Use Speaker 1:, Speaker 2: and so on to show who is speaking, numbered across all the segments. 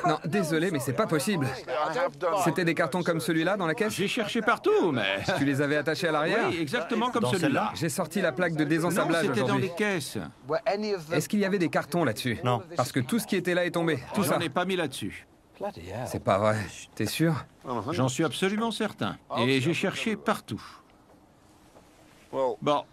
Speaker 1: Non, désolé, mais c'est pas possible. C'était des cartons comme celui-là dans la caisse?
Speaker 2: J'ai cherché partout, mais...
Speaker 1: Tu les avais attachés à l'arrière?
Speaker 2: Oui, exactement comme
Speaker 3: Dans
Speaker 2: celui-là.
Speaker 1: J'ai sorti la plaque de
Speaker 2: Non,
Speaker 1: désensablage
Speaker 2: c'était dans
Speaker 1: aujourd'hui.
Speaker 2: les caisses.
Speaker 1: Est-ce qu'il y avait des cartons là-dessus?
Speaker 3: Non.
Speaker 1: Parce que tout ce qui était là est tombé. Tout ça.
Speaker 2: J'en ai pas mis là-dessus.
Speaker 1: C'est pas vrai. T'es sûr?
Speaker 2: J'en suis absolument certain. Et j'ai cherché partout. Bon,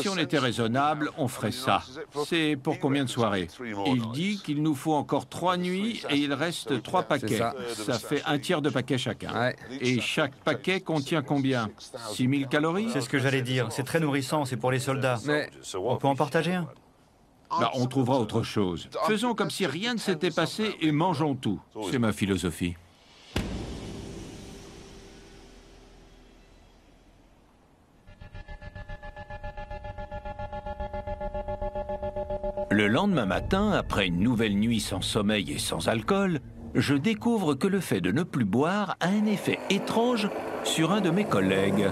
Speaker 2: si on était raisonnable, on ferait ça. C'est pour combien de soirées? Il dit qu'il nous faut encore 3 nuits et il reste 3 paquets. Ça fait un tiers de paquet chacun.
Speaker 1: Ouais.
Speaker 2: Et chaque paquet contient combien? 6000 calories?
Speaker 3: C'est ce que j'allais dire. C'est très nourrissant, c'est pour les soldats.
Speaker 1: Mais
Speaker 3: On peut en partager un?
Speaker 2: Bah, on trouvera autre chose. Faisons comme si rien ne s'était passé et mangeons tout. C'est ma philosophie. Le lendemain matin, après une nouvelle nuit sans sommeil et sans alcool, je découvre que le fait de ne plus boire a un effet étrange sur un de mes collègues.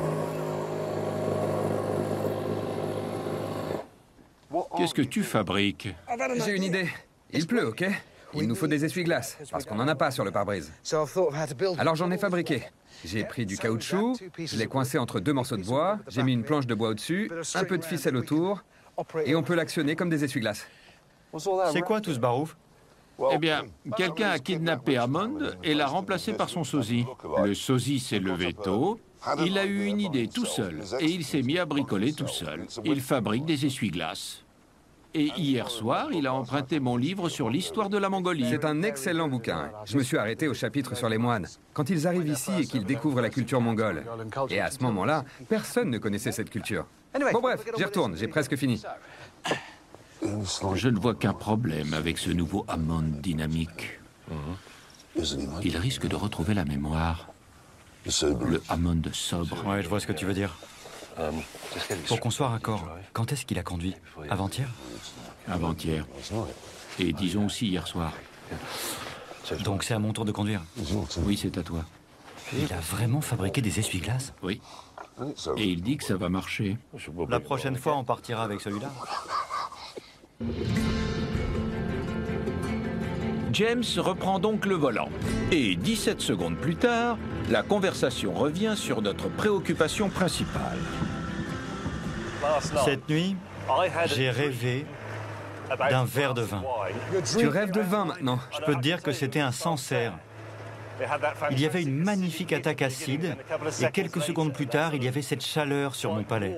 Speaker 2: Qu'est-ce que tu fabriques?
Speaker 1: j'ai une idée. Il pleut, ok? Il nous faut des essuie-glaces, parce qu'on n'en a pas sur le pare-brise. Alors j'en ai fabriqué. J'ai pris du caoutchouc, je l'ai coincé entre 2 morceaux de bois, j'ai mis une planche de bois au-dessus, un peu de ficelle autour, et on peut l'actionner comme des essuie-glaces.
Speaker 3: C'est quoi tout ce barouf?
Speaker 2: Eh bien, quelqu'un a kidnappé Hammond et l'a remplacé par son sosie. Le sosie s'est levé tôt, il a eu une idée tout seul, et il s'est mis à bricoler tout seul. Il fabrique des essuie-glaces. Et hier soir, il a emprunté mon livre sur l'histoire de la Mongolie.
Speaker 1: C'est un excellent bouquin. Je me suis arrêté au chapitre sur les moines. Quand ils arrivent ici et qu'ils découvrent la culture mongole. Et à ce moment-là, personne ne connaissait cette culture. Bon bref, j'y retourne, j'ai presque fini.
Speaker 2: Je ne vois qu'un problème avec ce nouveau Hammond dynamique. Il risque de retrouver la mémoire. Le Hammond sobre.
Speaker 3: Ouais, je vois ce que tu veux dire. Pour qu'on soit raccord, quand est-ce qu'il a conduit? Avant-hier?
Speaker 2: Avant-hier. Et disons aussi hier soir.
Speaker 3: Donc c'est à mon tour de conduire.
Speaker 2: Oui, c'est à toi.
Speaker 3: Il a vraiment fabriqué des essuie-glaces?
Speaker 2: Oui. Et il dit que ça va marcher.
Speaker 3: La prochaine fois, on partira avec celui-là.
Speaker 2: James reprend donc le volant. Et 17 secondes plus tard, la conversation revient sur notre préoccupation principale.
Speaker 3: Cette nuit, j'ai rêvé d'un verre de vin.
Speaker 1: Tu rêves de vin maintenant.
Speaker 3: Je peux te dire que c'était un Sancerre. Il y avait une magnifique attaque acide et quelques secondes plus tard, il y avait cette chaleur sur mon palais.